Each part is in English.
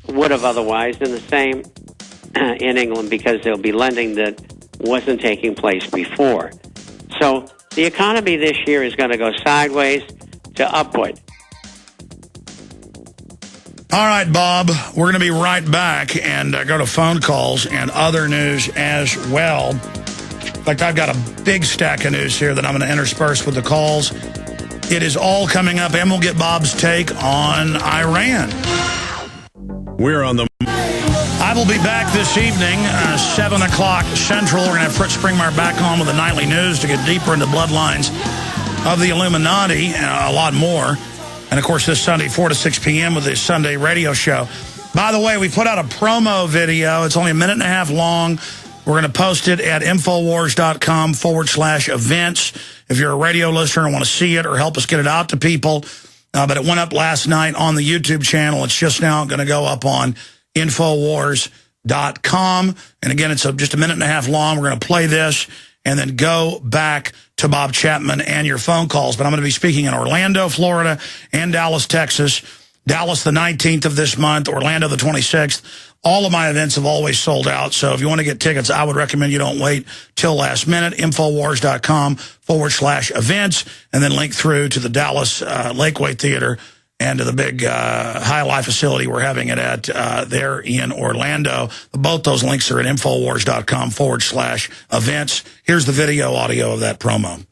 would have otherwise, and the same in England, because there'll be lending that wasn't taking place before. So the economy this year is going to go sideways to upward. All right, Bob, we're going to be right back and go to phone calls and other news as well. In fact, I've got a big stack of news here that I'm going to intersperse with the calls. It is all coming up, and we'll get Bob's take on Iran. We're on the... I will be back this evening, 7 o'clock Central. We're going to have Fritz Springmeier back on with the nightly news to get deeper into bloodlines of the Illuminati, a lot more. And, of course, this Sunday, 4 to 6 p.m. with the Sunday radio show. By the way, we put out a promo video. It's only a minute and a half long. We're going to post it at Infowars.com/events. If you're a radio listener and want to see it or help us get it out to people. But it went up last night on the YouTube channel. It's just now going to go up on Infowars.com. And, again, it's just a minute and a half long. We're going to play this and then go back to Bob Chapman and your phone calls. But I'm going to be speaking in Orlando, Florida, and Dallas, Texas. Dallas the 19th of this month, Orlando the 26th. All of my events have always sold out. So if you want to get tickets, I would recommend you don't wait till last minute. Infowars.com/events, and then link through to the Dallas Lakeway Theater and to the big High Life facility we're having it at there in Orlando. Both those links are at Infowars.com/events. Here's the video audio of that promo.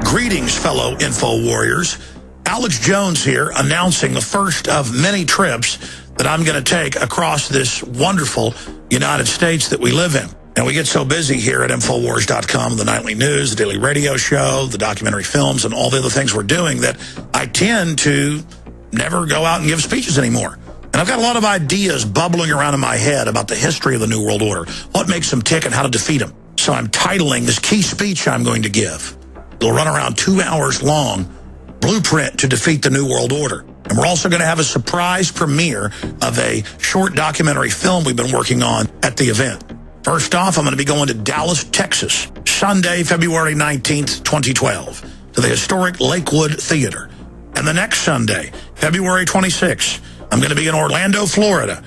Greetings, fellow Info Warriors. Alex Jones here, announcing the first of many trips that I'm going to take across this wonderful United States that we live in. And we get so busy here at Infowars.com, the nightly news, the daily radio show, the documentary films, and all the other things we're doing that I tend to never go out and give speeches anymore. And I've got a lot of ideas bubbling around in my head about the history of the New World Order, what makes them tick and how to defeat them. So I'm titling this key speech I'm going to give. It'll run around 2 hours long, Blueprint to Defeat the New World Order. And we're also going to have a surprise premiere of a short documentary film we've been working on at the event. First off, I'm going to be going to Dallas, Texas, Sunday, February 19th, 2012, to the historic Lakewood Theater. And the next Sunday, February 26th, I'm going to be in Orlando, Florida.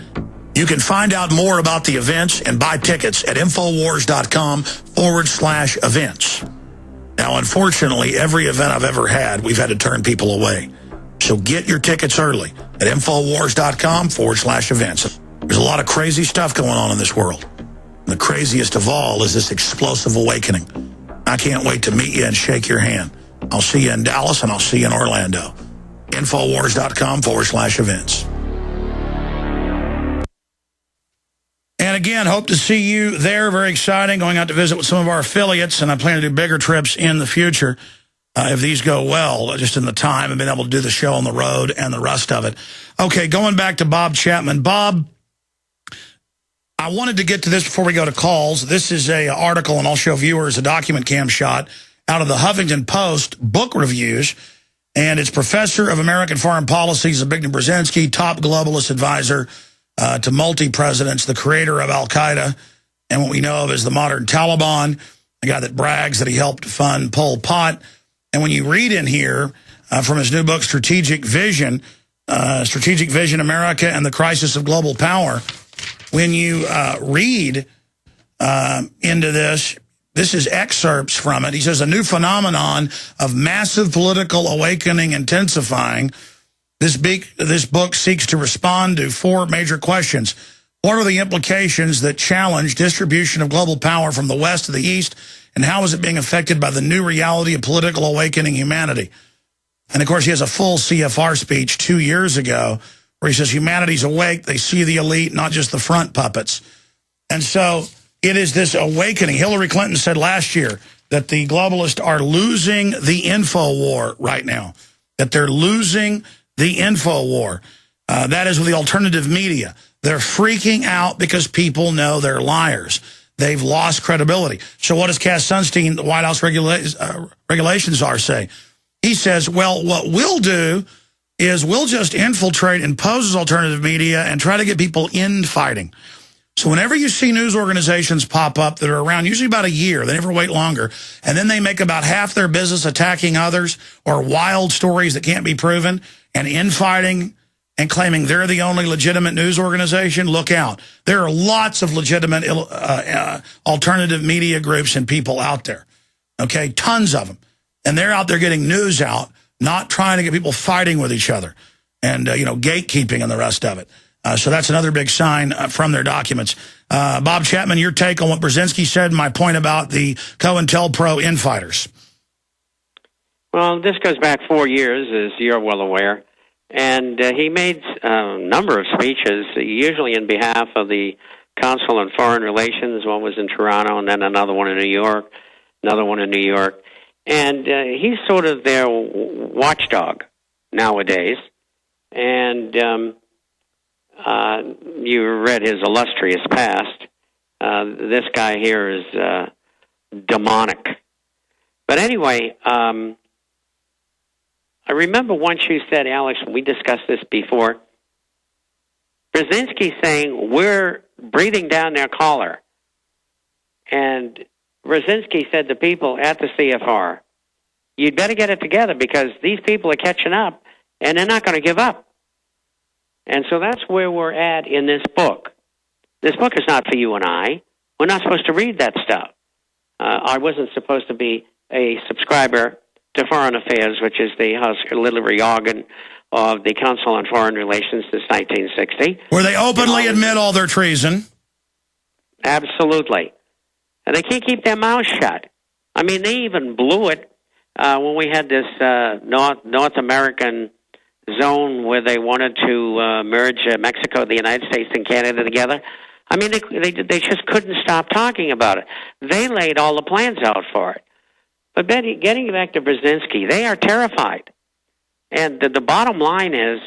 You can find out more about the events and buy tickets at Infowars.com/events. Now, unfortunately, every event I've ever had, we've had to turn people away. So get your tickets early at Infowars.com/events. There's a lot of crazy stuff going on in this world. And the craziest of all is this explosive awakening. I can't wait to meet you and shake your hand. I'll see you in Dallas and I'll see you in Orlando. Infowars.com/events. And again, hope to see you there. Very exciting. Going out to visit with some of our affiliates, and I plan to do bigger trips in the future if these go well, just in the time and being able to do the show on the road and the rest of it. Okay, going back to Bob Chapman. Bob, I wanted to get to this before we go to calls. This is an article, and I'll show viewers a document cam shot out of the Huffington Post book reviews, and it's Professor of American Foreign Policy, Zbigniew Brzezinski, top globalist advisor to multi-presidents, the creator of Al-Qaeda, and what we know of as the modern Taliban, the guy that brags that he helped fund Pol Pot. And when you read in here from his new book, Strategic Vision America and the Crisis of Global Power, when you read into this, this is excerpts from it. He says, a new phenomenon of massive political awakening intensifying. This book seeks to respond to 4 major questions. What are the implications that challenge distribution of global power from the West to the East, and how is it being affected by the new reality of political awakening humanity? And, of course, he has a full CFR speech 2 years ago where he says humanity's awake. They see the elite, not just the front puppets. And so it is this awakening. Hillary Clinton said last year that the globalists are losing the info war right now, that they're losing the info war. That is with the alternative media. They're freaking out because people know they're liars. They've lost credibility. So what does Cass Sunstein, the White House regulations czar, say? He says, well, what we'll do is we'll just infiltrate and pose as alternative media and try to get people infighting. So whenever you see news organizations pop up that are around, usually about a year, they never wait longer, and then they make about half their business attacking others or wild stories that can't be proven, and infighting and claiming they're the only legitimate news organization, look out. There are lots of legitimate alternative media groups and people out there, okay? Tons of them. And they're out there getting news out, not trying to get people fighting with each other and, gatekeeping and the rest of it. So that's another big sign from their documents. Bob Chapman, your take on what Brzezinski said and my point about the COINTELPRO infighters. Well, this goes back 4 years, as you're well aware. And he made a number of speeches, usually in behalf of the Council on Foreign Relations. One was in Toronto, and then another one in New York, another one in New York. And he's sort of their watchdog nowadays. And you read his illustrious past. This guy here is demonic. But anyway, I remember once you said, Alex, we discussed this before, Brzezinski saying, we're breathing down their collar. And Brzezinski said to people at the CFR, you'd better get it together because these people are catching up and they're not going to give up. And so that's where we're at in this book. This book is not for you and I. We're not supposed to read that stuff. I wasn't supposed to be a subscriber to Foreign Affairs, which is the auxiliary organ of the Council on Foreign Relations since 1960. Where they openly admit all their treason. Absolutely. And they can't keep their mouths shut. I mean, they even blew it when we had this North American zone where they wanted to merge Mexico, the United States, and Canada together. I mean, they just couldn't stop talking about it. They laid all the plans out for it. But getting back to Brzezinski, they are terrified. And the bottom line is,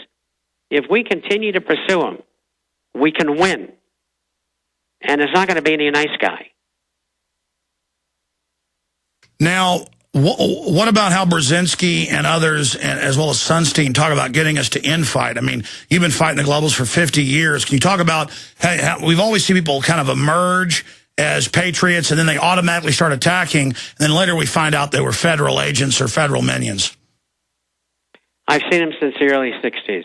if we continue to pursue him, we can win. And there's not going to be any nice guy. Now, what about how Brzezinski and others, as well as Sunstein, talk about getting us to infight? I mean, you've been fighting the globals for 50 years. Can you talk about how we've always seen people kind of emerge as patriots, and then they automatically start attacking, and then later we find out they were federal agents or federal minions? I've seen them since the early 60s,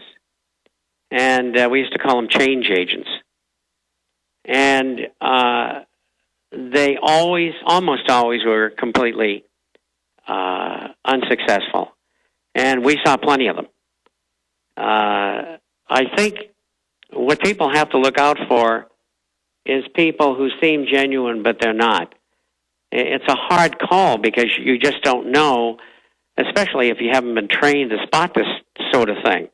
and we used to call them change agents. And they almost always were completely unsuccessful, and we saw plenty of them. I think what people have to look out for is people who seem genuine, but they're not. It's a hard call because you just don't know, especially if you haven't been trained to spot this sort of thing.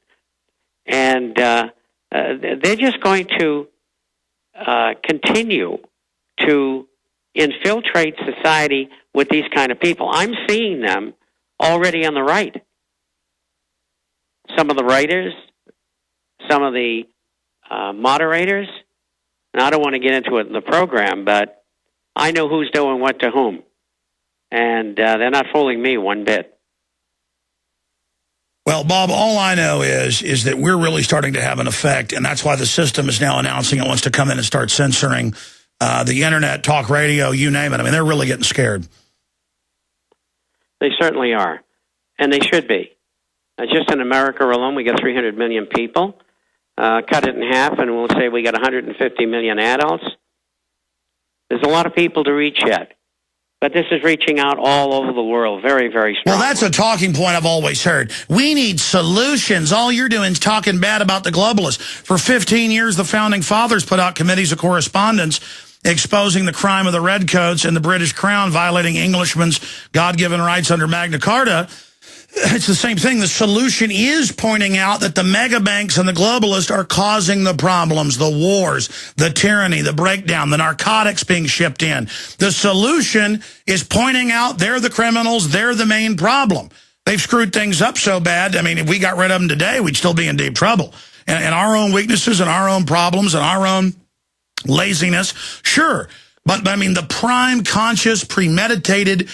And they're just going to continue to infiltrate society with these kind of people. I'm seeing them already on the right. Some of the writers, some of the moderators. And I don't want to get into it in the program, but I know who's doing what to whom. And they're not fooling me one bit. Well, Bob, all I know is that we're really starting to have an effect, and that's why the system is now announcing it wants to come in and start censoring the internet, talk radio, you name it. I mean, they're really getting scared. They certainly are, and they should be. Just in America alone, we got 300 million people. Cut it in half, and we'll say we got 150 million adults. There's a lot of people to reach yet. But this is reaching out all over the world very, very strong. Well, that's a talking point I've always heard. We need solutions. All you're doing is talking bad about the globalists. For 15 years, the Founding Fathers put out committees of correspondence exposing the crime of the Redcoats and the British Crown violating Englishmen's God-given rights under Magna Carta. It's the same thing. The solution is pointing out that the mega banks and the globalists are causing the problems, the wars, the tyranny, the breakdown, the narcotics being shipped in. The solution is pointing out they're the criminals, they're the main problem. They've screwed things up so bad, I mean, if we got rid of them today, we'd still be in deep trouble. And our own weaknesses and our own problems and our own laziness, sure. But I mean, the prime, conscious, premeditated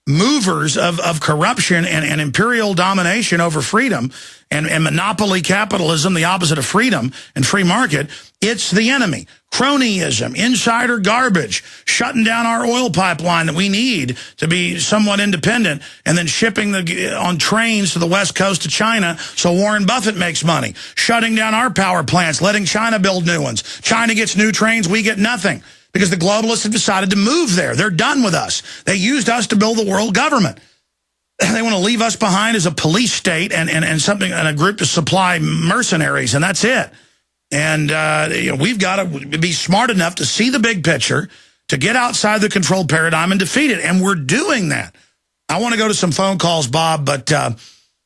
movers of corruption and imperial domination over freedom and monopoly capitalism, the opposite of freedom and free market, it's the enemy. Cronyism, insider garbage, shutting down our oil pipeline that we need to be somewhat independent, and then shipping on trains to the west coast of China so Warren Buffett makes money. Shutting down our power plants, letting China build new ones. China gets new trains, we get nothing. Because the globalists have decided to move there. They're done with us. They used us to build the world government. They want to leave us behind as a police state and a group to supply mercenaries, and that's it. And we've got to be smart enough to see the big picture, to get outside the controlled paradigm and defeat it, and we're doing that. I want to go to some phone calls, Bob, but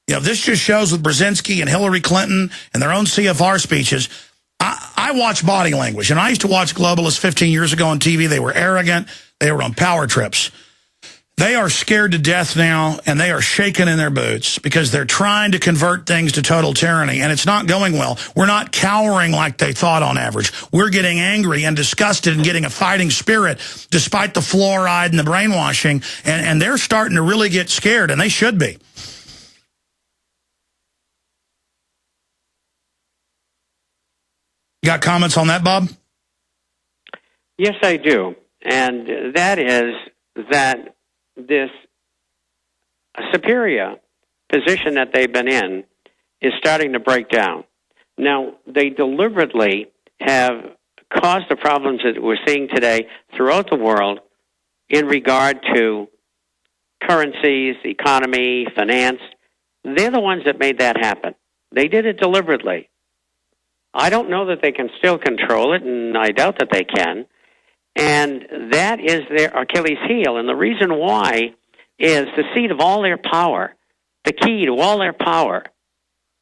this just shows with Brzezinski and Hillary Clinton and their own CFR speeches. I watch body language, and I used to watch globalists 15 years ago on TV. They were arrogant. They were on power trips. They are scared to death now, and they are shaking in their boots because they're trying to convert things to total tyranny, and it's not going well. We're not cowering like they thought on average. We're getting angry and disgusted and getting a fighting spirit despite the fluoride and the brainwashing, and they're starting to really get scared, and they should be. You got comments on that, Bob? Yes, I do. And that is that this superior position that they've been in is starting to break down. Now, they deliberately have caused the problems that we're seeing today throughout the world in regard to currencies, economy, finance. They're the ones that made that happen. They did it deliberately. I don't know that they can still control it, and I doubt that they can. And that is their Achilles heel. And the reason why is the seat of all their power, the key to all their power,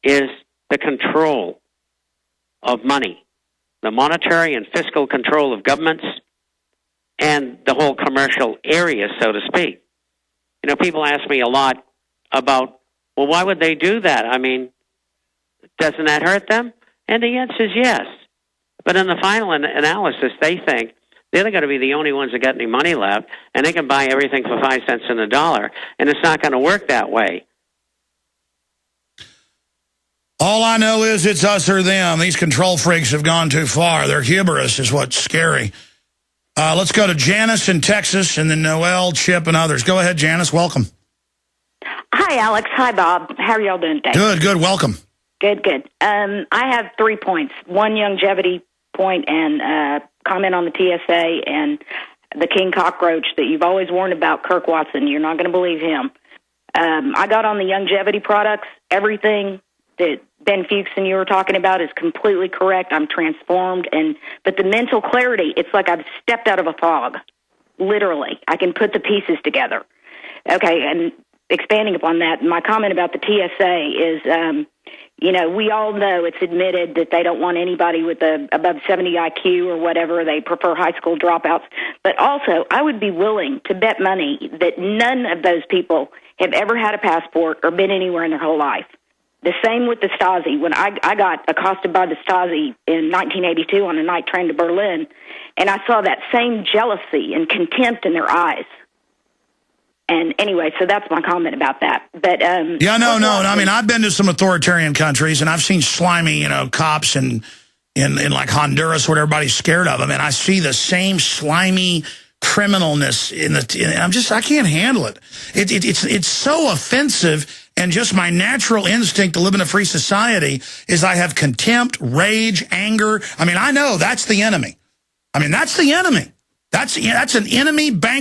is the control of money, the monetary and fiscal control of governments, and the whole commercial area, so to speak. People ask me a lot about, well, why would they do that? I mean, doesn't that hurt them? And the answer is yes. But in the final analysis, they think they're going to be the only ones that got any money left, and they can buy everything for 5 cents in a dollar, and it's not going to work that way. All I know is it's us or them. These control freaks have gone too far. Their hubris is what's scary. Let's go to Janice in Texas, and then Noel, Chip, and others. Go ahead, Janice. Welcome. Hi, Alex. Hi, Bob. How are y'all doing today? Good. Welcome. Good. I have 3 points. One longevity point and comment on the TSA and the king cockroach that you've always warned about, Kirk Watson. You're not going to believe him. I got on the longevity products. Everything that Ben Fuchs and you were talking about is completely correct. I'm transformed. But the mental clarity, it's like I've stepped out of a fog. Literally. I can put the pieces together. Okay, and expanding upon that, my comment about the TSA is... we all know it's admitted that they don't want anybody with above 70 IQ or whatever. They prefer high school dropouts. But also, I would be willing to bet money that none of those people have ever had a passport or been anywhere in their whole life. The same with the Stasi. When I got accosted by the Stasi in 1982 on a night train to Berlin, and I saw that same jealousy and contempt in their eyes. And anyway, so that's my comment about that. But yeah, no. I mean, I've been to some authoritarian countries, and I've seen slimy, cops in like Honduras where everybody's scared of them, and I see the same slimy criminalness I can't handle it. It's so offensive, and just my natural instinct to live in a free society is I have contempt, rage, anger. I mean, I know that's the enemy. That's an enemy bank.